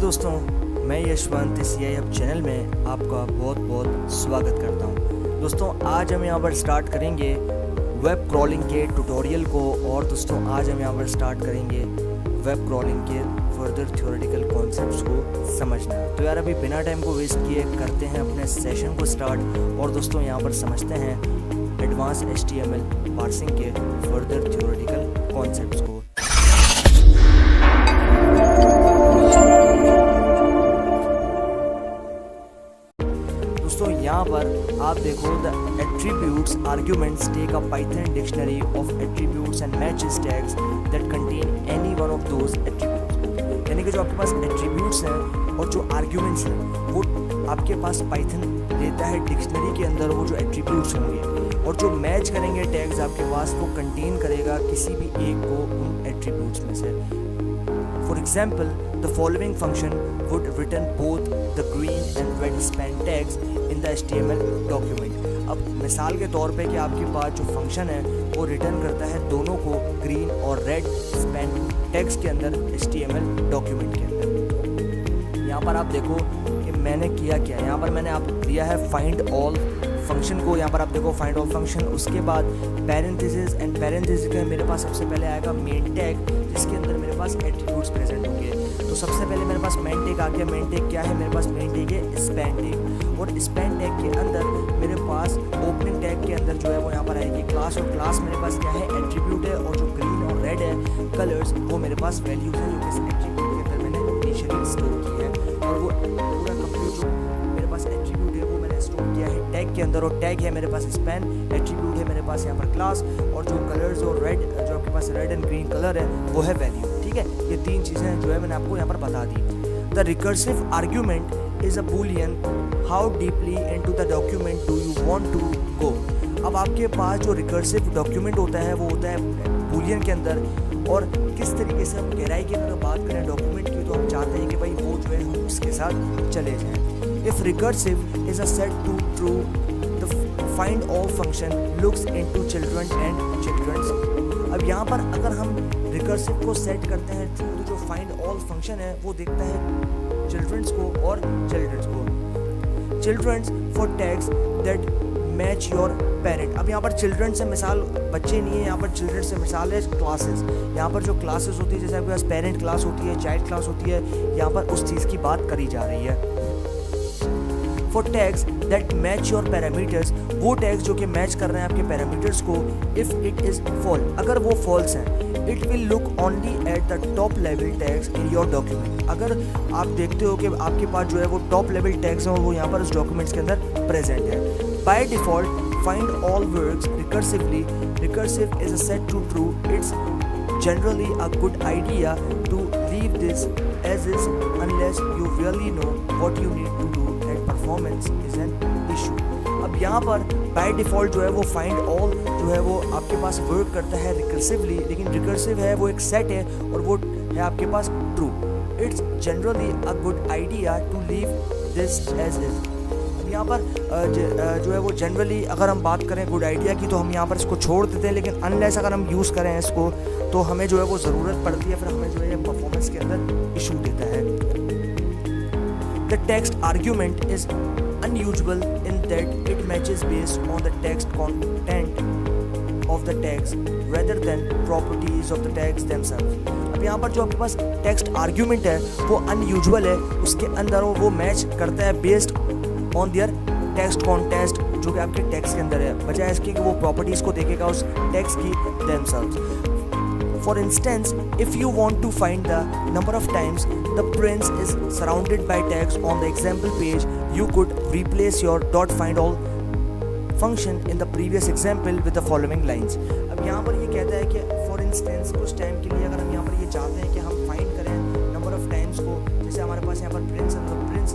दोस्तों, मैं यशवंत इस अब चैनल में आपका बहुत बहुत स्वागत करता हूं। दोस्तों, आज हम यहां पर स्टार्ट करेंगे वेब क्रॉलिंग के ट्यूटोरियल को। और दोस्तों, आज हम यहां पर स्टार्ट करेंगे वेब क्रॉलिंग के फर्दर थ्योरेटिकल कॉन्सेप्ट्स को समझना। तो यार, अभी बिना टाइम को वेस्ट किए करते हैं अपने सेशन को स्टार्ट। और दोस्तों, यहाँ पर समझते हैं एडवांस HTML पार्सिंग के फर्दर थ्योरेटिकल कॉन्सेप्ट्स को। दोस्तों, यहाँ पर आप देखो, the attributes arguments take a Python dictionary of attributes and matches tags that contain any one of those attributes. यानी कि जो आपके पास एट्रीब्यूट्स हैं और जो आर्ग्यूमेंट्स हैं वो आपके पास पाइथन देता है डिक्शनरी के अंदर वो जो एट्रीब्यूट्स होंगे, और जो मैच करेंगे टैग्स आपके पास वो कंटेन करेगा किसी भी एक को उन एट्रीब्यूट्स में से। For example, the following function would return both the green and red span tags in the HTML document. अब मिसाल के तौर पे कि आपके पास जो फंक्शन है वो रिटर्न करता है दोनों को ग्रीन और रेड स्पैन टैग्स के अंदर HTML डॉक्यूमेंट के अंदर। यहाँ पर आप देखो कि मैंने किया क्या, यहाँ पर मैंने आप दिया है फाइंड ऑल फंक्शन को। यहाँ पर आप देखो फाइंड ऑल फंक्शन, उसके बाद पैरेंथेसिस एंड पैरेंथेसिस के मेरे पास सबसे पहले आएगा मेन टैग, जिसके अंदर मेरे पास एट्रीब्यूट्स प्रेजेंट होंगे। तो सबसे पहले मेरे पास मेन टैग आ गया। मेन टैग क्या है? मेरे पास मेन टैग है स्पैन टैग, और स्पैन टैग के अंदर मेरे पास ओपनिंग टैग के अंदर जो है वो यहाँ पर आएगी क्लास, और क्लास मेरे पास क्या है? एट्रीब्यूट है। और जो ग्रीन और रेड है कलर्स वो मेरे पास वैल्यूज हैं जो कि इस एट्रीब्यूट के अंदर मैंने इनिशियली स्टोर की है। और वो पूरा कंप्लीट जो मेरे पास एट्रीब्यूट है वो मैंने स्टोर किया है टैग के अंदर, और टैग है मेरे पास स्पैन, एट्रीब्यूट है मेरे पास यहाँ पर क्लास, और जो कलर्स और रेड जो आपके पास रेड एंड ग्रीन कलर है वो है वैल्यू। ठीक है, ये तीन चीज़ें जो है मैंने आपको यहाँ पर बता दी। The recursive argument is a Boolean, how deeply into the document do you want to go. अब आपके पास जो रिकर्सिव डॉक्यूमेंट होता है वो होता है बूलियन के अंदर, और किस तरीके से हम गहराई की अगर बात करें डॉक्यूमेंट की तो हम चाहते हैं कि भाई वो जो है हम उसके साथ चले जाएं। If recursive is a set to true, the find all function looks into children and children's। अब यहाँ पर अगर हम recursive को सेट करते हैं true, तो जो find all function है वो देखता है children's को और children's को। children's for tags that match your parent। अब यहाँ पर children से मिसाल बच्चे नहीं है, यहाँ पर children से मिसाल है classes। यहाँ पर जो classes होती है, जैसे आपके पास parent class होती है, child class होती है, यहाँ पर उस चीज़ की बात करी जा रही है। For tags that match your parameters, वो टैग्स जो कि मैच कर रहे हैं आपके पैरामीटर्स को, if it is false, अगर वो false हैं, it will look only at the top level tags in your document। अगर आप देखते हो कि आपके पास जो है वो टॉप लेवल टैग्स हैं और वो यहाँ पर उस डॉक्यूमेंट्स के अंदर प्रेजेंट है। By default, find all works recursively. Recursive is a set to true. It's generally a good idea to leave this as is unless you really know what you need to do and performance is an issue। अब यहाँ पर by default जो है वो find all जो है वो आपके पास वर्क करता है रिकर्सिवली, लेकिन रिकर्सिव है वो एक सेट है और वो है आपके पास true. It's generally a good idea to leave this as is. यहाँ पर जो है वो जनरली अगर हम बात करें गुड आइडिया की तो हम यहाँ पर इसको छोड़ देते हैं, लेकिन अनलेस अगर हम यूज़ करें इसको तो हमें जो है वो ज़रूरत पड़ती है, फिर हमें जो है ये परफॉर्मेंस के अंदर इशू देता है। The text argument is unusual in that it matches based on the text content of the tags rather than properties of the tags themselves। अब यहाँ पर जो आपके पास टेक्स्ट आर्ग्यूमेंट है वो अनयूजुअल है, उसके अंदर वो मैच करता है based on their text contest जो कि आपके टेक्स्ट के अंदर है, बजाय इसके कि वो प्रॉपर्टीज़ को देखेगा उस टेक्स्ट की themselves। For instance, if you want to find the number of times the prince is surrounded by tags on the example page, you could replace your .findAll function in the previous example with the following lines। अब यहाँ पर ये कहता है कि for instance कुछ time के लिए अगर हम यहाँ पर ये चाहते हैं कि हम फाइंड करें number of times को, जैसे हमारे पास यहाँ पर prince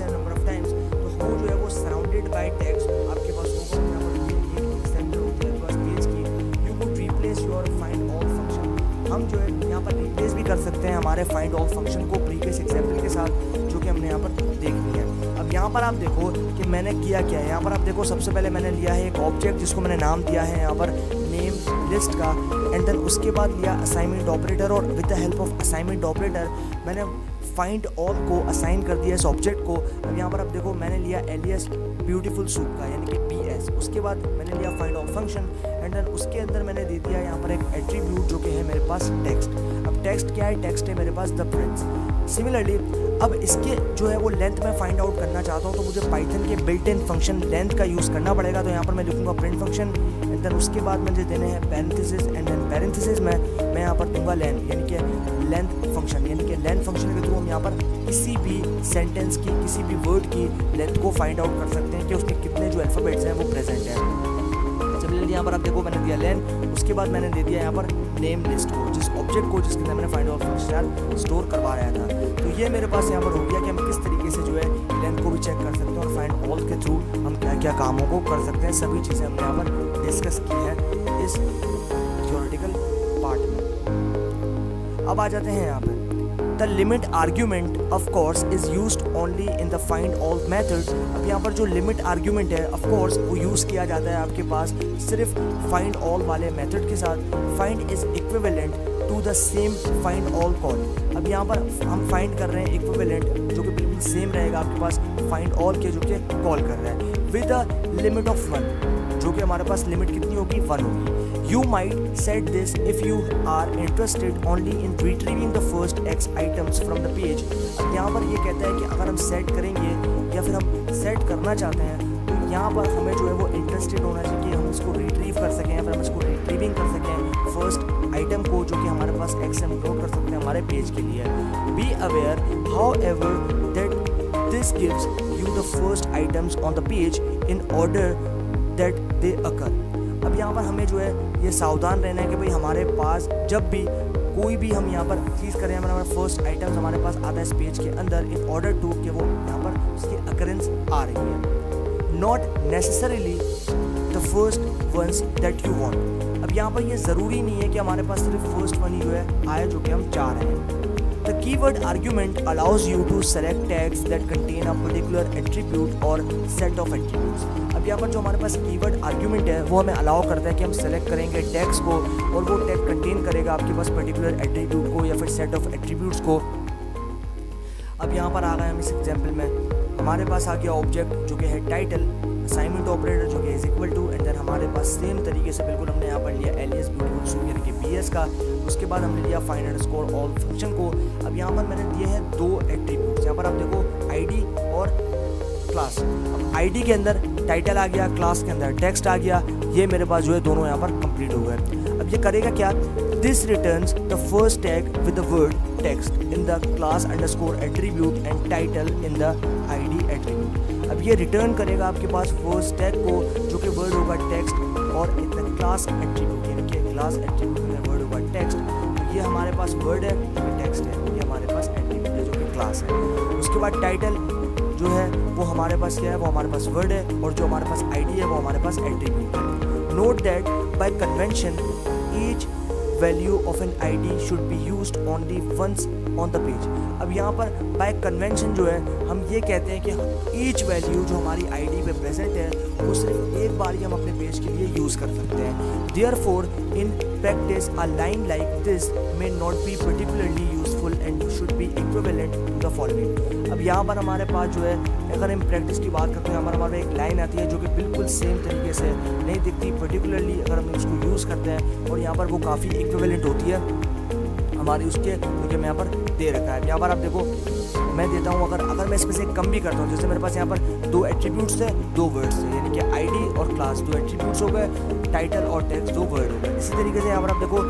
है number of times, तो वो जो है वो surrounded by tags आपके पास होगा। यहाँ पर ये एक example होती है आपके पास पेज की, you could replace your findAll function। हम जो है यहाँ पर रिप्लेस भी कर सकते हैं हमारे फाइंड ऑल फंक्शन को प्रीवियस एग्जाम्पल के साथ जो कि हमने यहाँ पर देखनी है। अब यहाँ पर आप देखो कि मैंने किया क्या है। यहाँ पर आप देखो सबसे पहले मैंने लिया है एक ऑब्जेक्ट जिसको मैंने नाम दिया है यहाँ पर नेम लिस्ट का, एंड देन उसके बाद लिया असाइनमेंट ऑपरेटर, और with the help of assignment operator मैंने फाइंड ऑल को असाइन कर दिया इस ऑब्जेक्ट को। अब यहाँ पर अब देखो मैंने लिया एलियस ब्यूटीफुल सूप का यानी कि BS, उसके बाद मैंने लिया find all function, and then उसके अंदर मैंने दे दिया यहाँ पर एक एट्रीब्यूट जो कि है मेरे पास टेक्स्ट। अब टेक्स्ट क्या है, टेक्स्ट है मेरे पास द प्रिंस। सिमिलरली अब इसके जो है वो लेंथ में फाइंड आउट करना चाहता हूँ तो मुझे पाइथन के बिल्ट इन फंक्शन लेंथ का यूज़ करना पड़ेगा। तो यहाँ पर मैं लिखूँगा प्रिंट फंक्शन, एंड देन उसके बाद मुझे देने हैं पैरेंथेसिस, एंड देन पैरेंथेसिस में मैं यहाँ पर दूंगा लेंथ यानी कि लेंथ फंक्शन, यानी कि लेंथ फंक्शन के थ्रू हम यहाँ पर किसी भी सेंटेंस की किसी भी वर्ड की लेंथ को फाइंड आउट कर सकते हैं कि उसके कितने जो अल्फ़ाबेट्स हैं वो प्रेजेंट हैं। सिमिलरली यहाँ पर आप देखो मैंने दिया लेंथ, उसके बाद मैंने दे दिया यहाँ पर नेम लिस्ट को, जिस ऑब्जेक्ट को जिसके अंदर मैंने फाइंड आउट फंक्शन स्टोर करवा रहा था। तो ये मेरे पास यहाँ पर हो गया कि हम किस तरीके से जो है लेंथ को भी चेक कर सकते हैं और फाइंड ऑल के थ्रू हम क्या क्या कामों को कर सकते हैं। सभी चीज़ें हमने यहाँ पर डिस्कस की है इस थ्योरेटिकल पार्ट में। अब आ जाते हैं यहाँ पर the limit argument of course is used only in the find all method. अब यहाँ पर जो लिमिट आर्ग्यूमेंट है ऑफ कोर्स वो यूज़ किया जाता है आपके पास सिर्फ फाइंड ऑल वाले मेथड के साथ। Find is equivalent to the same find all call. अब यहाँ पर हम फाइंड कर रहे हैं इक्विवेलेंट जो कि बिल्कुल सेम रहेगा आपके पास फाइंड ऑल के जो कि कॉल कर रहा है विद अ लिमिट ऑफ 1, जो कि हमारे पास लिमिट कितनी होगी 1 होगी। You might set this if you are interested only in retrieving the first X items from the page। अब यहाँ पर ये कहता है कि अगर हम सेट करेंगे या फिर हम सेट करना चाहते हैं तो यहाँ पर हमें जो है वो इंटरेस्टेड होना चाहिए कि हम इसको रिट्रीव कर सकें या फिर हम इसको रिट्रीविंग कर सकें फर्स्ट आइटम को जो कि हमारे पास X हम अपलोड कर सकते हैं हमारे पेज के लिए। Be aware however that this gives you the first items on the page in order that they occur। अब यहाँ पर हमें जो है ये सावधान रहना है कि भाई हमारे पास जब भी कोई भी हम यहाँ पर चीज़ करें हमारा फर्स्ट आइटम्स हमारे पास आता है इस पेज के अंदर इन ऑर्डर टू कि वो यहाँ पर उसकी अकरेंस आ रही है, not necessarily the first ones that you want. अब यहाँ पर ये ज़रूरी नहीं है कि हमारे पास सिर्फ फर्स्ट वन ही जो है आए जो कि हम चाह रहे हैं। The keyword argument allows you to select tags that contain a particular attribute or set of attributes। अब यहाँ पर जो हमारे पास कीवर्ड आर्ग्यूमेंट है वो हमें अलाउ करता है कि हम सेलेक्ट करेंगे टैग्स को और वो टैग कंटेन करेगा आपके पास पर्टिकुलर एट्रीब्यूट को या फिर सेट ऑफ एट्रीब्यूट्स को। अब यहाँ पर आ गए हम इस एग्जाम्पल में हमारे पास आ गया ऑब्जेक्ट जो कि है टाइटल, असाइनमेंट ऑपरेटर जो कि is equal to, and then हमारे पास सेम तरीके से बिल्कुल हमने यहाँ पर लिया एलियस ब्यूटीफुल सूप यानी कि BS का। उसके बाद हमने लिया फाइंड अंडरस्कोर ऑल फंक्शन को। अब यहाँ पर मैंने दिए हैं 2 एट्रीब्यूट्स, यहाँ पर आप देखो ID और क्लास। अब ID के अंदर टाइटल आ गया, क्लास के अंदर टेक्स्ट आ गया, ये मेरे पास जो है दोनों यहाँ पर कंप्लीट हो गए। अब ये करेगा क्या, this returns the first tag with the word text in the class underscore attribute and title in the ID attribute. अब ये रिटर्न करेगा आपके पास फर्स्ट टैग को जो कि वर्ड होगा टेक्स्ट, और इन द क्लास एट्रीब्यूट यानी कि क्लास एट्रीब्यूट में वर्ड होगा टेक्स्ट। तो ये हमारे पास वर्ड है जो कि टेक्स्ट है, ये हमारे पास एट्रीब्यूट है जो कि क्लास है। उसके बाद टाइटल जो है वो हमारे पास क्या है, वो हमारे पास वर्ड है, और जो हमारे पास ID है वो हमारे पास एट्रीब्यूट है। Note that by convention each value of an ID should be used only once on the page. अब यहाँ पर बाय कन्वेंशन जो है हम ये कहते हैं कि ईच वैल्यू जो हमारी ID पे प्रेजेंट है वो सिर्फ एक बार ही हम अपने पेज के लिए यूज़ कर सकते हैं। Therefore in practice a line like this may not be particularly useful and should be equivalent to the following. अब यहाँ पर हमारे पास जो है अगर हम प्रैक्टिस की बात करते हैं हमारे एक लाइन आती है जो कि बिल्कुल सेम तरीके से नहीं दिखती, पर्टिकुलरली अगर हम इसको यूज़ करते हैं और यहाँ पर वो काफ़ी इक्विवेलेंट होती है हमारी उसके, क्योंकि मैं यहाँ पर दे रखा है। यहाँ पर आप देखो मैं देता हूँ अगर मैं इसमें से कम भी करता हूँ, जैसे मेरे पास यहाँ पर 2 एट्रीब्यूट्स थे 2 वर्ड्स थे, यानी कि ID और क्लास 2 एट्रीब्यूट्स हो गए, टाइटल और टेक्स्ट 2 वर्ड हो गए। इसी तरीके से यहाँ पर आप देखो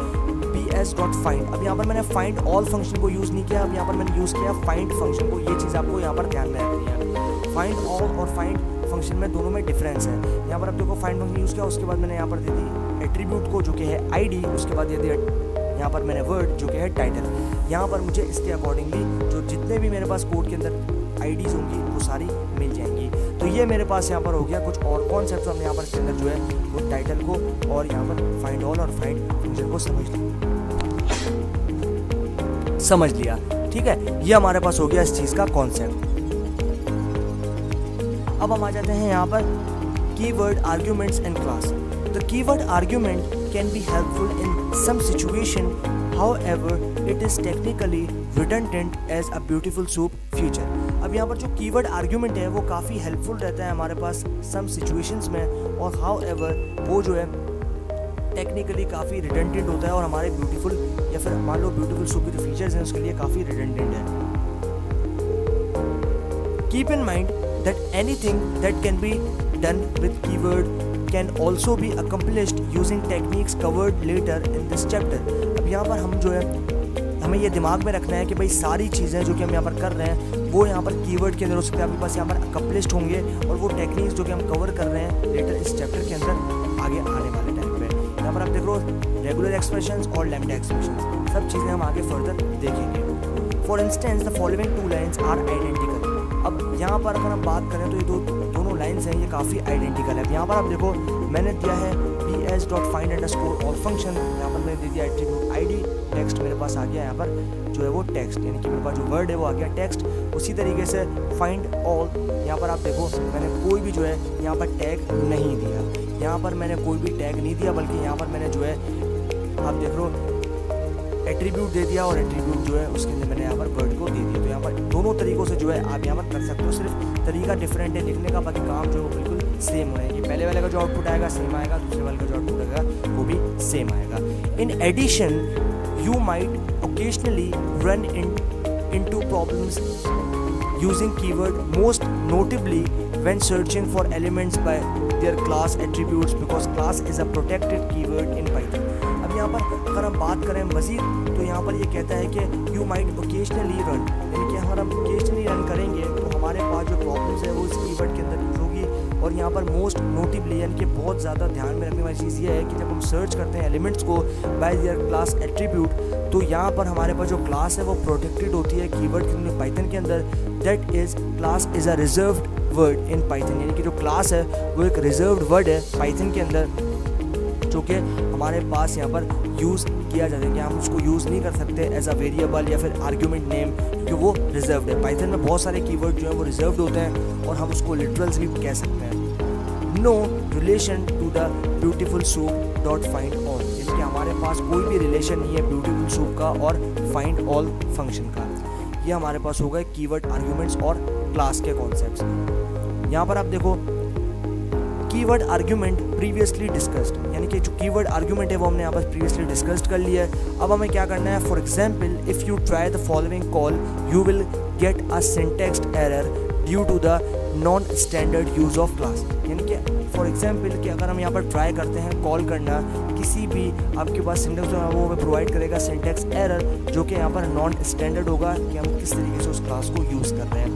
BS.find। अब यहाँ पर मैंने फाइंड ऑल फंक्शन को यूज़ नहीं किया, अब यहाँ पर मैंने यूज़ किया फाइंड फंक्शन को। ये चीज़ आपको यहाँ पर ध्यान में रखनी है, फाइंड ऑल और फाइंड फंक्शन में दोनों में डिफरेंस है। यहाँ पर आप देखो फाइंड फंक्शन यूज़ किया, उसके बाद मैंने यहाँ पर दे दी एट्रीब्यूट को जो कि है ID, उसके बाद दे दिया यहाँ पर मैंने वर्ड जो कि है टाइटल। यहाँ पर मुझे इसके अकॉर्डिंगली जो जितने भी मेरे पास कोड के अंदर IDs होंगी वो सारी मिल जाएंगी। तो ये मेरे पास यहाँ पर हो गया। कुछ और कॉन्सेप्ट हमने यहाँ पर इसके अंदर जो है वो टाइटल को और यहाँ पर फाइंड ऑल और फाइंड फंक्शन को समझ लिया। ठीक है, ये हमारे पास हो गया इस चीज़ का कॉन्सेप्ट। अब हम आ जाते हैं यहाँ पर keyword arguments and class. The keyword argument can be helpful in some situation. However, it is technically redundant as a beautiful soup feature. अब यहाँ पर जो कीवर्ड आर्ग्यूमेंट है वो काफ़ी हेल्पफुल रहता है हमारे पास सम सिचुएशंस में, और however वो जो है टेक्निकली काफ़ी रिडंडेंट होता है और हमारे ब्यूटीफुल या फिर मान लो ब्यूटीफुल सूप के जो फीचर्स हैं उसके लिए काफ़ी रिडंडेंट है. Keep in mind that anything that can be done with keyword can also be accomplished using techniques covered later in this chapter. अब यहाँ पर हम जो है हमें ये दिमाग में रखना है कि भाई सारी चीज़ें जो कि हम यहाँ पर कर रहे हैं वो यहाँ पर कीवर्ड के अंदर हो सकते हैं, आपके पास यहाँ पर अकम्पलिश्ड होंगे, और वो टेक्निक्स जो कि हम कवर कर रहे हैं लेटर इस चैप्टर के अंदर आगे आने वाले टाइम पे. यहाँ पर आप देख लो रेगुलर एक्सप्रेशंस और लैम्डा एक्सप्रेशंस, सब चीज़ें हम आगे फर्दर देखेंगे. For instance the following 2 lines are identical. अब यहाँ पर अगर हम बात करें तो ये दोनों लाइन्स हैं, ये काफ़ी आइडेंटिकल है. यहाँ पर आप देखो मैंने दिया है bs.find_all फंक्शन, यहाँ पर मैंने दे दिया एट्रीब्यूट आईडी, टेक्स्ट मेरे पास आ गया यहाँ पर जो है वो टेक्स्ट, यानी कि मेरे पास जो वर्ड है वो आ गया टेक्स्ट. उसी तरीके से फाइंड ऑल, यहाँ पर आप देखो मैंने कोई भी जो है यहाँ पर टैग नहीं दिया, यहाँ पर मैंने कोई भी टैग नहीं दिया, बल्कि यहाँ पर मैंने जो है आप देख लो एट्रीब्यूट दे दिया, और एट्रीब्यूट जो है उसके अंदर मैंने यहाँ पर वर्ड को दे दिया. तो यहाँ पर दोनों तरीक़ों से जो है आप यहाँ पर कर सकते हो, सिर्फ तरीका डिफरेंट है लिखने का, बाकी काम जो है बिल्कुल सेम होना है. ये पहले वाले का जो आउटपुट आएगा सेम आएगा, दूसरे वाले का जो आउटपुट आएगा वो भी सेम आएगा. In addition you might occasionally run into problems using keyword, most notably when searching for elements by their class attributes, because class is a protected keyword in Python. अब यहाँ पर अगर हम बात करें मज़ीद तो यहाँ पर ये कहता है कि you might occasionally run, यानी कि अगर हम occasionally रन करेंगे तो हमारे पास जो प्रॉब्लम्स है वो इस कीवर्ड के अंदर यूज़ होगी. और यहाँ पर मोस्ट नोटिवली यानी कि बहुत ज़्यादा ध्यान में रखने वाली चीज़ ये है कि जब हम सर्च करते हैं एलिमेंट्स को बाय देयर क्लास एट्रीब्यूट, तो यहाँ पर हमारे पास जो क्लास है वो प्रोटेक्टेड होती है कीवर्ड के अंदर पाइथन के अंदर. That is class is a reserved word in Python, यानी कि जो क्लास है वो एक रिजर्व्ड वर्ड है पाइथन के अंदर, जो कि हमारे पास यहाँ पर यूज़ किया जाता है कि हम उसको यूज़ नहीं कर सकते एज अ वेरिएबल या फिर आर्ग्यूमेंट नेम, क्योंकि वो रिजर्व्ड है. पाइथन में बहुत सारे कीवर्ड जो हैं वो रिजर्व्ड होते हैं और हम उसको लिटरल्स भी कह सकते हैं. No relation to the beautiful soup dot find all, यानी कि हमारे पास कोई भी रिलेशन नहीं है ब्यूटीफुल सूप का और फाइंड ऑल फंक्शन का. ये हमारे पास हो गए कीवर्ड आर्ग्यूमेंट्स और क्लास के कॉन्सेप्ट्स. यहाँ पर आप देखो कीवर्ड आर्ग्यूमेंट प्रीवियसली डिस्कस्ड, यानी कि जो कीवर्ड आर्ग्यूमेंट है वो हमने यहाँ पर प्रीवियसली डिस्कस्ड कर लिया है. अब हमें क्या करना है, for example if you try the following call you will get a syntax error due to the non standard use of class. यानी कि फॉर एग्जाम्पल कि अगर हम यहाँ पर ट्राई करते हैं कॉल करना किसी भी आपके पास सिंटैक्स जो है वो हमें प्रोवाइड करेगा सिंटैक्स एरर, जो कि यहाँ पर नॉन स्टैंडर्ड होगा कि हम किस तरीके से उस क्लास को यूज़ कर रहे हैं.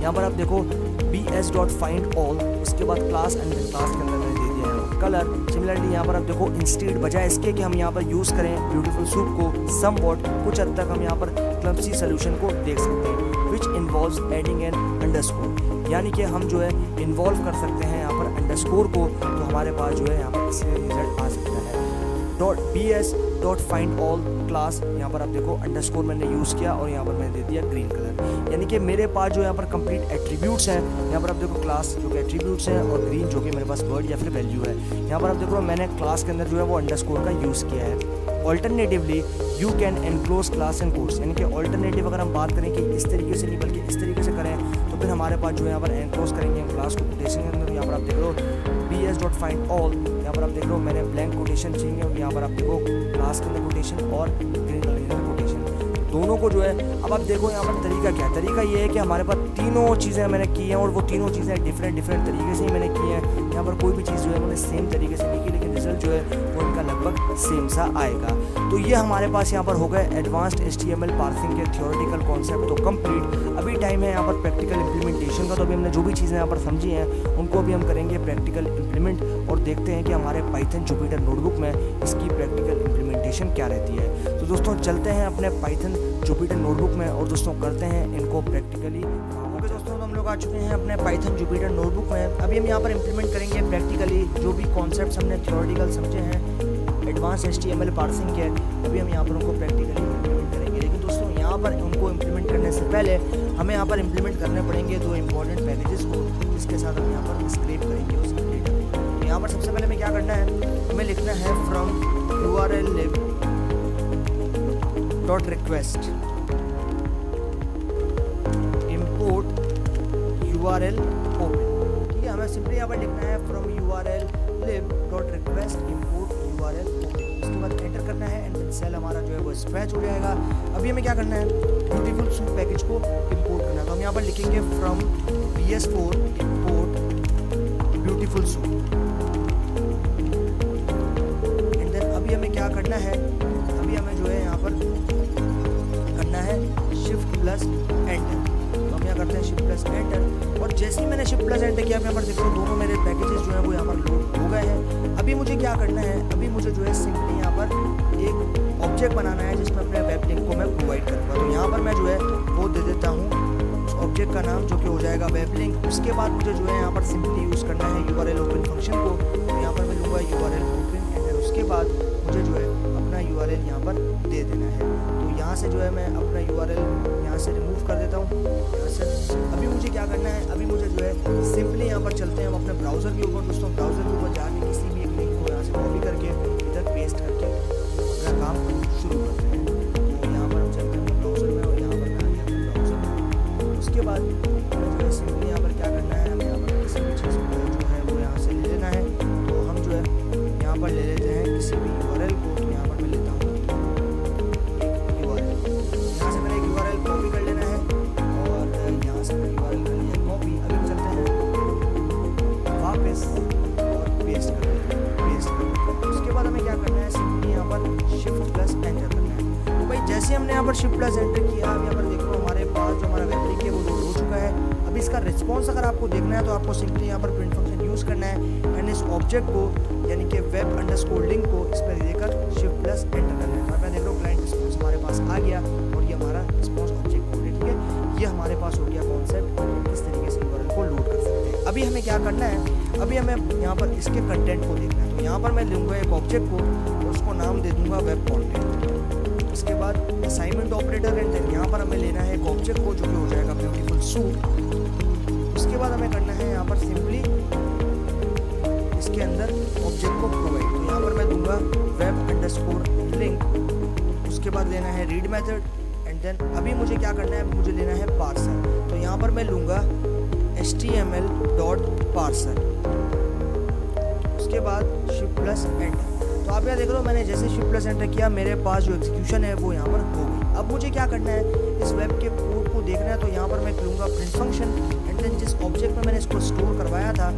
यहाँ पर आप देखो bs.findAll, उसके बाद क्लास एंड क्लास के अंदर मैंने दे दिया है कलर. सिमिलरली यहाँ पर आप देखो इंस्टेड बजाय इसके कि हम यहाँ पर यूज़ करें ब्यूटीफुल सूप को समवॉट, कुछ हद तक हम यहाँ पर क्लम्सी सोल्यूशन को देख सकते हैं which involves adding N underscore, यानी कि हम जो है इन्वॉल्व कर सकते हैं यहाँ पर अंडरस्कोर को, तो हमारे पास जो है यहाँ पर इससे रिजल्ट आ सकता है. bs.findAll क्लास, यहाँ पर आप देखो अंडरस्कोर मैंने यूज़ किया और यहाँ पर मैंने दे दिया ग्रीन कलर, यानी कि मेरे पास जो यहाँ पर कंप्लीट एट्रीब्यूट्स हैं. यहाँ पर आप देखो क्लास जो कि एट्रीब्यूट्स हैं और ग्रीन जो कि मेरे पास वर्ड या फिर वैल्यू है. यहाँ पर आप देखो मैंने क्लास के अंदर जो है वो अंडरस्कोर का यूज़ किया है. Alternatively you can enclose class and course, यानी कि ऑल्टरनेटिव अगर हम बात करें कि इस तरीके से नहीं बल्कि इस तरीके से करें तो फिर हमारे पास जो है यहाँ पर एनक्लोज करेंगे हम क्लास को कोटेशन के अंदर. यहाँ पर आप देख लो bs.findAll, यहाँ पर आप देख लो मैंने ब्लैंक कोटेशन चाहिए और यहाँ पर आप देखो क्लास के अंदर कोटेशन और ग्रीन कलर के अंदर कोटेशन, दोनों को जो है. अब आप देखो यहाँ पर तरीका क्या है, तरीका ये है कि हमारे पास तीनों चीज़ें मैंने की हैं और वो तीनों चीज़ें डिफरेंट तरीके से ही मैंने की हैं. यहाँ पर कोई भी चीज़ जो है मैंने सेम तरीके से नहीं की, लेकिन रिजल्ट जो है वो इनका लगभग सेम सा आएगा. तो ये हमारे पास यहाँ पर हो गए एडवांस्ड HTML पार्सिंग के थियोरेटिकल कॉन्सेप्ट तो कंप्लीट. अभी टाइम है यहाँ पर प्रैक्टिकल इम्प्लीमेंटेशन का, तो अभी हमने जो भी चीज़ें यहाँ पर समझी हैं उनको भी हम करेंगे प्रैक्टिकल इम्प्लीमेंट और देखते हैं कि हमारे पाइथन जुपिटर नोटबुक में इसकी प्रैक्टिकल इम्प्लीमेंटेशन क्या रहती है. तो दोस्तों चलते हैं अपने पाइथन जुपिटर नोटबुक में और दोस्तों करते हैं इनको प्रैक्टिकली. ओके दोस्तों, तो हम लोग आ चुके हैं अपने पाइथन जुपिटर नोटबुक में. अभी हम यहाँ पर इम्प्लीमेंट करेंगे प्रैक्टिकली जो भी कॉन्सेप्ट्स हमने थियोरेटिकल समझे हैं एडवांस HTML पार्सिंग के, अभी हम यहाँ पर उनको प्रैक्टिकली इम्प्लीमेंट करेंगे. लेकिन दोस्तों यहाँ पर उनको इम्प्लीमेंट करने से पहले हमें यहाँ पर इम्प्लीमेंट करने पड़ेंगे दो इंपॉर्टेंट पैकेजेस को, जिसके साथ हम यहाँ पर स्क्रैप करेंगे उस डेटा. यहाँ पर सबसे पहले हमें क्या करना है, हमें लिखना है from URL lib dot request import URL open. ठीक है, हमें सिंपली यहाँ पर लिखना है from URL lib dot request import URL open. उसके बाद एंटर करना है एंड देन सेल हमारा जो है वो स्क्रैच हो जाएगा। अभी हमें क्या करना है, ब्यूटीफुल सूट पैकेज को इंपोर्ट करना है। तो हम यहाँ पर लिखेंगे from PS4 import beautiful soup and then अभी हमें क्या करना है, अभी हमें जो है यहाँ पर करना है शिफ्ट प्लस एंटर। तो हम यहाँ करते हैं शिफ्ट प्लस एंटर और जैसे ही मैंने शिफ्ट प्लस एंटर किया, यहाँ पर देखो दोनों मेरे पैकेजेस जो है वो यहाँ पर लोड हो गए हैं। अभी मुझे क्या करना है, अभी मुझे जो है सिंपली यहाँ पर एक ऑब्जेक्ट बनाना है जिसमें अपने वेब लिंक को मैं प्रोवाइड करूँगा। तो यहाँ पर मैं जो है वो दे देता हूँ उस ऑब्जेक्ट का नाम जो कि हो जाएगा वेब लिंक। उसके बाद मुझे जो है यहाँ पर सिंपली यूज़ करना है URL ओपन फंक्शन को। तो यहाँ पर मैं लूँगा URL ओपन एंड उसके बाद मुझे जो है अपना URL यहाँ पर दे देना है। तो यहाँ से जो है मैं अपना URL यहाँ से रिमूव कर देता हूँ यहाँ से। अभी मुझे क्या करना है, अभी मुझे जो है सिंपली यहाँ पर चलते हैं हम अपने ब्राउज़र के ऊपर। दोस्तों ब्राउज़र के ऊपर जाके किसी भी एक लिंक को यहाँ से कॉपी करके इधर पेस्ट करके अपना काम शुरू करते हैं। तो यहाँ पर हम चलते हैं ब्राउज़र में और यहाँ पर मैं आ गया अपने ब्राउज़र में। उसके बाद हमें जो है सिंपली यहाँ पर क्या करना है, हमें यहाँ पर किसी भी चीज़ को जो है वो यहाँ से ले लेना है। तो हम जो है यहाँ पर ले लेते हैं किसी भी URL को। तो यहाँ पर मैं लेता हूँ एक URL, यहाँ से मैंने एक URL कॉपी कर लेना है और यहाँ से मैंने URL कर लिया कॉपी। अभी हम चलते हैं वापस और पेस्ट कर देते हैं, पेस्ट कर देते हैं। उसके बाद हमें क्या करना है, सिंपली यहाँ पर शिफ्ट प्लस एंटर करना है। तो भाई जैसे हमने यहाँ पर शिफ्ट प्लस एंटर किया, अब यहाँ पर देखो हमारे पास जो हमारा वेब लिंक है वो लोड हो चुका है। अब इसका रिस्पॉन्स अगर आपको देखना है तो आपको सिंपली यहाँ पर प्रिंट फंक्शन यूज़ करना है एंड इस ऑब्जेक्ट को यानी कि वेब अंडरस्कोर लिंक को इस पर देकर शिफ्ट प्लस एंटर करना है। और मैं देख रहा हूँ क्लाइंट रिस्पॉन्स हमारे पास आ गया और ये हमारा रिस्पॉन्स ऑब्जेक्ट कोड है। ठीक है, ये हमारे पास हो गया कॉन्सेप्ट, किस तरीके से URL को लोड कर सकते हैं। अभी हमें क्या करना है, अभी हमें यहाँ पर इसके कंटेंट को देखना है। तो यहाँ पर मैं लूँगा एक ऑब्जेक्ट को और उसको नाम दे दूँगा वेब कॉन्टेंट। उसके बाद असाइनमेंट ऑपरेटर एंड देन यहाँ पर हमें लेना है एक ऑब्जेक्ट को जो कि हो जाएगा ब्यूटीफुल सूट। उसके बाद हमें करना है यहाँ पर सिंपली इसके अंदर ऑब्जेक्ट को प्रोवाइड। तो यहाँ पर मैं दूंगा वेब अंडरस्कोर लिंक। उसके बाद लेना है रीड मेथड एंड देन अभी मुझे क्या करना है, मुझे लेना है पार्सर। तो यहाँ पर मैं लूँगा HTML डॉट पार्सर। उसके बाद शिफ्ट प्लस एंटर। तो आप यहाँ देख रहे हो मैंने जैसे शिफ्ट प्लस एंटर किया मेरे पास जो एग्जीक्यूशन है वो यहाँ पर हो गई। अब मुझे क्या करना है, इस वेब के कोड को देखना है। तो यहाँ पर मैं लूँगा प्रिंट फंक्शन एंड देन जिस ऑब्जेक्ट में मैंने इसको स्टोर करवाया था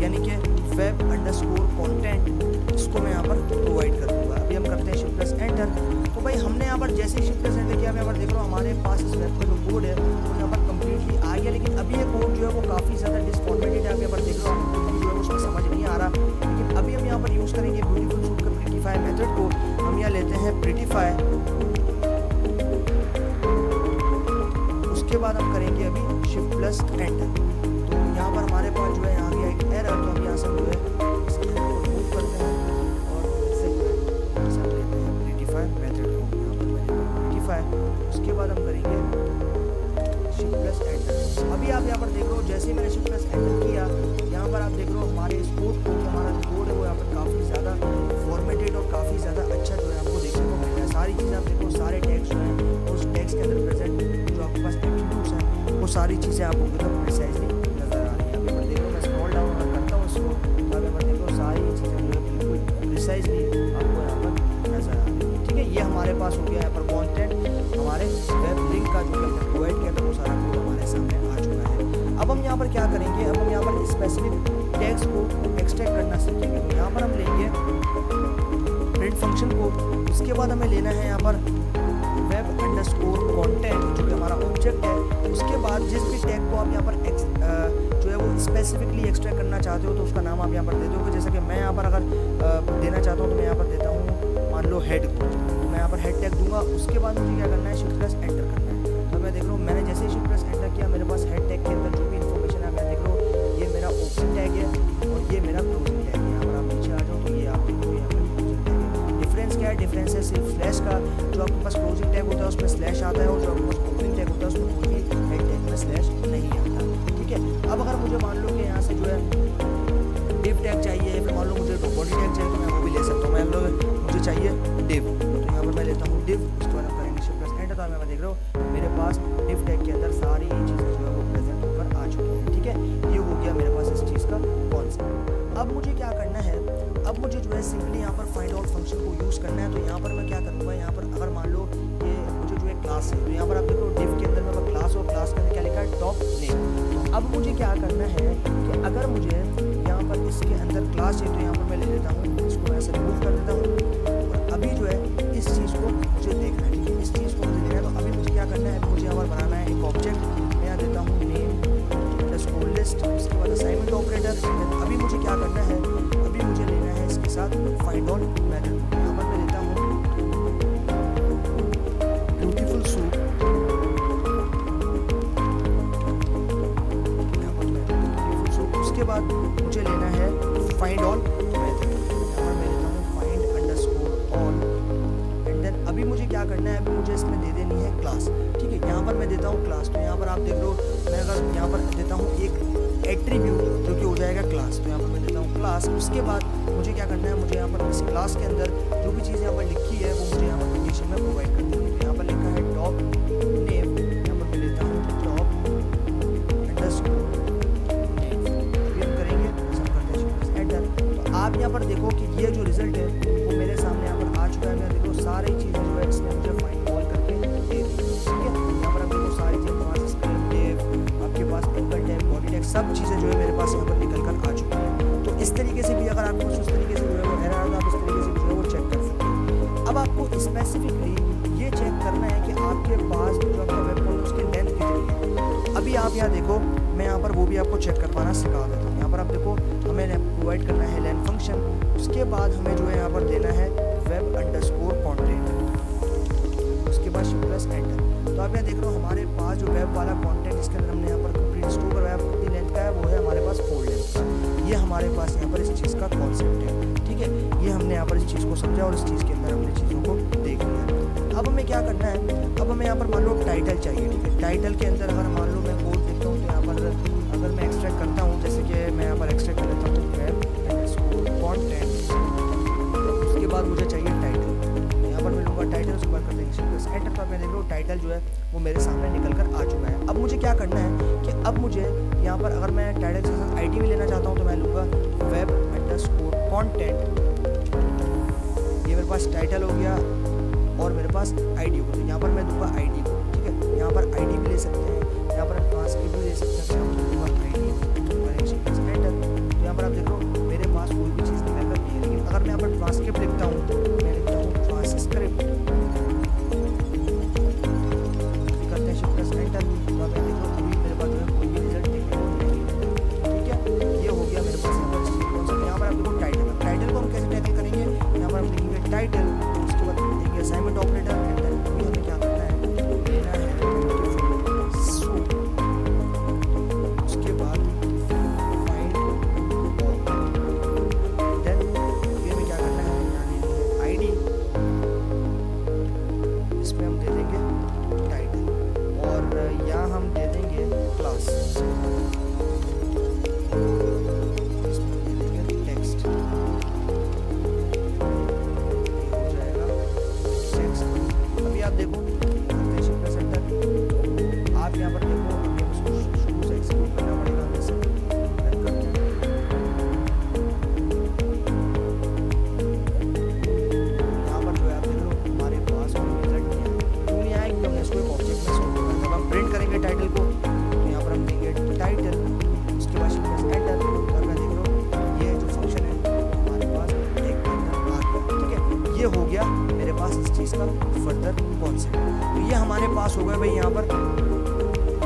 यानी कि वेब अंडरस्कोर कंटेंट, इसको मैं यहाँ पर प्रोवाइड कर दूँगा। अभी हम करते हैं शिफ्ट प्लस एंटर। तो भाई हमने यहाँ पर जैसे ही शिफ्ट प्लस एंटर किया, मैं यहाँ पर देख रहा हूँ हमारे पास इस वेब का जो कोड है वो यहाँ पर कम्प्लीटली आ गया। लेकिन अभी ये कोड जो है वो काफ़ी ज़्यादा डिसफॉर्मेटेड है। आप यहाँ पर देख रहे हो जो है उसमें समझ नहीं आ रहा। लेकिन अभी हम यहाँ पर यूज़ करेंगे ब्यूटीफुल सूट का प्रिटीफाई मेथड को। हम यहाँ लेते हैं प्रिटीफाई, उसके बाद हम करेंगे अभी शिफ्ट प्लस एंटर। तो यहाँ पर हमारे पास जो है यहाँ गया एक एरर। तो हम यहाँ से जो है इसके को रिमूव करते हैं और इसे जो है सब लेते हैं प्रिटीफाई मेथड को। यहाँ पर मैंने प्रिटीफाई, उसके बाद हम करेंगे शिफ्ट प्लस एंटर। अभी आप यहाँ पर देख रहे हो जैसे ही मैंने शिफ्ट प्लस एंटर किया, यहाँ पर आप देख रहे हो हमारे इस कोड को, हमारा जो कोड है वो यहाँ पर काफ़ी ज़्यादा फॉर्मेटेड और काफ़ी ज़्यादा अच्छा जो है आपको देखने को मिल रहा है। सारी चीज़ें आप देखो, सारे टैग्स जो हैं उस टैग्स के अंदर प्रेजेंट जो आपके पास एट्रीब्यूट्स हैं वो सारी चीज़ें आपको एकदम प्रिसाइजली नज़र आ रही हैं। अभी मैं देखो मैं स्क्रॉल डाउन अगर करता हूँ इसको, तो अभी मैं देखो सारी चीज़ें जो है बिल्कुल प्रिसाइजली आपको यहाँ पर नज़र आ रही है। ठीक है, ये हमारे पास हो गया यहाँ पर कॉन्टेंट हमारे वेब लिंक का जो कि हमने प्रोवाइड किया था वो सारा कोड हमारे सामने आ चुका है। अब हम यहाँ पर क्या करेंगे, अब हम यहाँ पर स्पेसिफिक टैग्स को एक्सट्रैक्ट करना सीखेंगे। तो यहाँ पर हम लेंगे प्रिंट फंक्शन को। उसके बाद हमें लेना है यहाँ पर वेब अंडरस्कोर कंटेंट जो कि हमारा ऑब्जेक्ट है। उसके बाद जिस भी टैग को आप यहाँ पर जो है वो स्पेसिफिकली एक्सट्रैक्ट करना चाहते हो तो उसका नाम आप यहाँ पर दे दोगे। जैसे कि मैं यहाँ पर अगर देना चाहता हूँ तो मैं यहाँ पर देता हूँ मान लो हेड को, तो मैं यहाँ पर हेड टैग दूंगा। उसके बाद मुझे क्या करना है, शिफ्ट प्लस एंटर करना है। तो मैं देख रहा हूँ मैंने जैसे ही शिफ्ट प्लस एंटर किया मेरे पास हेड टैग के अंदर जो भी इन्फॉर्मेशन है मैं देख रहा हूँ ये मेरा ओपन टैग है और ये मेरा क्लोजिंग टैग है। यहाँ पर आप नीचे आ जाओ तो ये आप देखो यहाँ पर क्लोजिंग टैग है। डिफरेंस क्या है, डिफरेंस है सिर्फ स्लैश का। जो आपके पास क्लोजिंग टैग होता है उसमें स्लैश आता है और जो आपके पास ओपनिंग टैग होता है उसमें कोई भी हेड टैग में स्लैश नहीं आता। ठीक है, अब अगर मुझे मान लो कि यहाँ से जो है डिव टैग चाहिए, फिर मान लो मुझे बॉडी टैग चाहिए तो मैं वो भी ले सकता हूँ। मान लो मुझे चाहिए div, तो यहाँ पर मैं लेता हूँ div, उसके बाद हम करेंगे शिफ्ट प्लस एंटर। तो मैं देख रहा हूँ मेरे पास div टैग के अंदर सारी चीज़ें जो है वो प्रेजेंट होकर आ चुकी हैं। ठीक है, ये हो गया मेरे पास इस चीज़ का कॉन्सेप्ट। अब मुझे क्या करना है, अब मुझे जो है सिंपली यहाँ पर फाइंड आउट फंक्शन को यूज़ करना है। तो यहाँ पर मैं क्या करूँगा, यहाँ पर अगर मान लो ये मुझे जो है क्लास है, तो यहाँ पर आप देखो div के अंदर मैं क्लास और क्लास के अंदर क्या लिखा है टॉप नेम। अब मुझे क्या करना है कि अगर मुझे यहाँ पर इसके अंदर क्लास है तो यहाँ पर मैं ले लेता हूँ, इसको मैं ऐसे रिमूव कर देता हूँ। और अभी जो है इस चीज़ को मुझे देखना है, ठीक है, इस चीज़ को मुझे देखना है। तो अभी मुझे क्या करना है, अभी मुझे यहाँ पर बनाना है एक ऑब्जेक्ट। मैं यहाँ देता हूँ नेम अंडरस्कोर लिस्ट, उसके बाद असाइनमेंट ऑपरेटर। अभी मुझे क्या करना है, अभी मुझे लेना है इसके साथ फाइंड ऑल मेथड। यहाँ पर मैं देता हूँ ब्यूटीफुल सूप, उसके बाद मुझे लेना है फाइंड ऑल मेथड। यहाँ पर मैं लेता हूँ find underscore all and then अभी मुझे क्या करना है, अभी मुझे इसमें दे देनी है क्लास। ठीक है, यहाँ पर मैं देता हूँ क्लास। तो यहाँ पर आप देख लो मैं अगर यहाँ पर देता हूँ एक एट्रीब्यूट जो कि हो जाएगा क्लास, तो यहाँ पर मैं देता हूँ क्लास। उसके बाद मुझे क्या करना है, मुझे यहाँ पर इस क्लास के अंदर जो भी चीज़ यहाँ पर लिखी है वो मुझे यहाँ पर लोकेशन में प्रोवाइड कर देनी है। यहाँ पर लिखा है टॉप नेम, यहाँ पर मैं लेता हूँ टॉप अंडरस्कोर नेम। फिर करेंगे सब करते हैं एंटर। तो आप यहाँ पर देखो कि ये जो रिजल्ट है वो मेरे सामने यहाँ पर आ चुका है। मैं देखो सारी चीज़ें जो है इसने मुझे फाइंड ऑल करके दे दी। ठीक है, यहाँ पर आप देखो सारी चीज़ें पास स्क्रिप्ट टैग, आपके पास एंकर टैग, बॉडी टैग, सब चीज़ें जो है मेरे पास यहाँ पर निकल कर आ चुकी हैं। तो इस तरीके से भी अगर आपको उस तरीके से जो है वो एरर आता है, आप इस तरीके से जो है वो चेक कर सकते हैं। अब आपको स्पेसिफिकली ये चेक करना है कि आपके पास जो आपका वेब पेज उसकी लेंथ कितनी है। अभी आप यहाँ देखो, मैं यहाँ पर वो भी आपको चेक कर पाना सिखा देता हूँ। यहाँ पर आप देखो हमें प्रोवाइड करना है लेंथ फंक्शन, उसके बाद हमें जो है यहाँ पर देना है वेब अंडरस्कोर कंटेंट, उसके बाद शिफ्ट प्लस एंटर। तो आप यहाँ देख रहे हो हमारे पास जो वेब वाला कंटेंट जिसके अंदर हमने यहाँ पर कंप्लीट स्टोर करवाया कितनी लेंथ का है, वो है हमारे पास 4 लेंथ का। ये हमारे पास यहाँ पर इस चीज़ का कॉन्सेप्ट है। ठीक है, ये हमने यहाँ पर इस चीज़ को समझा और इस चीज़ के अंदर हमने चीज़ों को देख लिया। अब हमें क्या करना है, अब हमें यहाँ पर मान लो टाइटल चाहिए। ठीक है, टाइटल के अंदर अगर मान लो मैं कोड लिखता हूँ तो यहाँ पर अगर मैं एक्सट्रैक्ट करता हूँ, जैसे कि मैं यहाँ पर एक्सट्रैक्ट कर लेता हूँ वेब अंडरस्कोर कंटेंट, उसके बाद मुझे चाहिए टाइटल। यहाँ पर मैं लूँगा टाइटल, उसके बाद कर देंगे एंटर। तो मैं देख रहा हूँ टाइटल जो है वो मेरे सामने निकल कर आ चुका है। अब मुझे क्या करना है कि अब मुझे यहाँ पर अगर मैं टाइटल के साथ आईडी भी लेना चाहता हूँ तो मैं लूँगा वेब अंडरस्कोर कंटेंट, ये मेरे पास टाइटल हो गया और मेरे पास आईडी हो गया। तो यहाँ पर मैं दूंगा आईडी को। ठीक है, यहाँ पर आईडी भी ले सकते हैं, यहाँ पर ट्रांसक्रिप्ट भी ले सकते हैं। तो यहाँ पर दूंगा आईडी एंटर। तो यहाँ पर आप देख लो मेरे पास कोई भी चीज़ निकल कर नहीं है। लेकिन अगर मैं यहाँ पर ट्रांसक्रिप्ट लिखता हूँ, मैं लिखता हूँ ट्रांसक्रिप्ट, करते हैं शिफ्ट प्लस एंटर। तो आप देख लो अभी मेरे पास जो है कोई भी रिजल्ट देखने को नहीं है। ठीक है, ये हो गया मेरे पास यहाँ पर कॉन्सेप्ट। यहाँ पर आप देखो टाइटल, टाइटल को हम कैसे टैकल करेंगे, यहाँ पर हम लिखेंगे टाइटल, उसके बाद लिखेंगे असाइनमेंट ऑपरेटर एंटर। अभी हमें क्या करना है, लेना है सूप, उसके बाद फाइंड ऑल, देन फिर हमें क्या करना है, यहाँ लेनी है आईडी, इसमें हम दे देंगे टाइटल और यहाँ हम दे देंगे क्लास, इसमें दे देंगे टेक्स्ट, हो जाएगा टेक्स्ट। अभी आप देखो शिफ्ट प्लस एंटर, आप यहाँ पर देखो हमें उसको शुरू से एक्सिक्यूट करना पड़ेगा। जैसे रन करते हैं, यहाँ पर जो है आप देख लो हमारे पास कोई रिजल्ट नहीं है। क्यों नहीं आया, क्योंकि हमने इसको एक ऑब्जेक्ट में स्टोर करना है। जब हम प्रिंट करेंगे टाइटल को तो यहाँ पर हम देंगे टाइटल, उसके बाद शिफ्ट प्लस एंटर। और मैं देख लो ये जो फंक्शन है हमारे पास एक के अंदर आ गया। ठीक है, ये हो गया मेरे पास इस चीज़ का फर्दर कॉन्सेप्ट। तो ये हमारे पास हो गया भाई यहाँ पर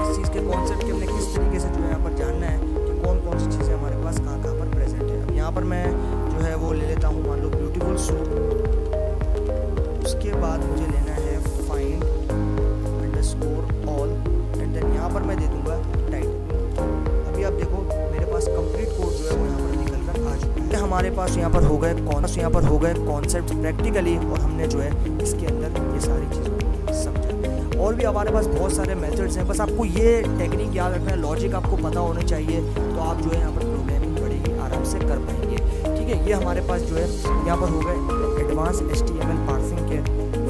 इस चीज़ के कॉन्सेप्ट के हमने किस तरीके से जो है यहाँ पर जानना है कि कौन कौन सी चीज़ें हमारे पास कहाँ कहाँ पर प्रेजेंट है। अब यहाँ पर मैं जो है वो ले लेता हूँ मान लो ब्यूटीफुल सूप, उसके बाद मुझे लेना है find underscore all and then यहाँ पर मैं दे दूँगा टाइटल। अभी आप देखो मेरे पास कंप्लीट कोड जो है वो यहाँ पर निकल कर आ चुका है। हमारे पास यहाँ पर हो गए कॉन्सेप्ट प्रैक्टिकली और हमने जो है इसके अंदर ये सारी चीज़ों को समझा। और भी हमारे पास बहुत सारे मेथड्स हैं, बस आपको ये टेक्निक याद रखना है, लॉजिक आपको पता होना चाहिए, तो आप जो है यहाँ पर प्रोग्रामिंग बड़ी ही आराम से से कर पाएंगे। ठीक है, ये हमारे पास जो है यहाँ पर हो गए एडवांस HTML पार्सिंग के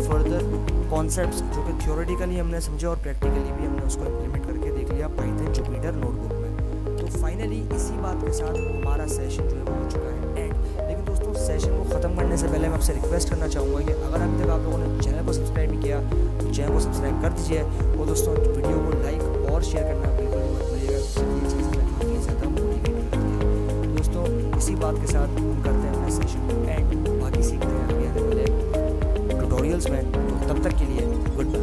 फर्दर कॉन्सेप्ट्स जो कि थियोरेटिकली हमने समझे और प्रैक्टिकली भी हमने उसको इम्प्लीमेंट करके देख लिया पाइथन जुपिटर नोटबुक में। तो फाइनली इसी बात के साथ हमारा सेशन जो है वो हो चुका है एंड। लेकिन दोस्तों सेशन को ख़त्म करने से पहले मैं आपसे रिक्वेस्ट करना चाहूँगा कि अगर अभी तक आप लोगों ने चैनल को सब्सक्राइब नहीं किया तो चैनल को सब्सक्राइब कर दीजिए और दोस्तों वीडियो को लाइक और शेयर करना बिल्कुल मत भूलिएगा, ये चीज़ हमें काफ़ी ज़्यादा मोटिवेट करती है। दोस्तों इसी बात के साथ हम करते हैं अपने सेशन को एंड, बाकी सीखते हैं आगे आने वाले ट्यूटोरियल्स में। तो तब तक के लिए गुड बाय।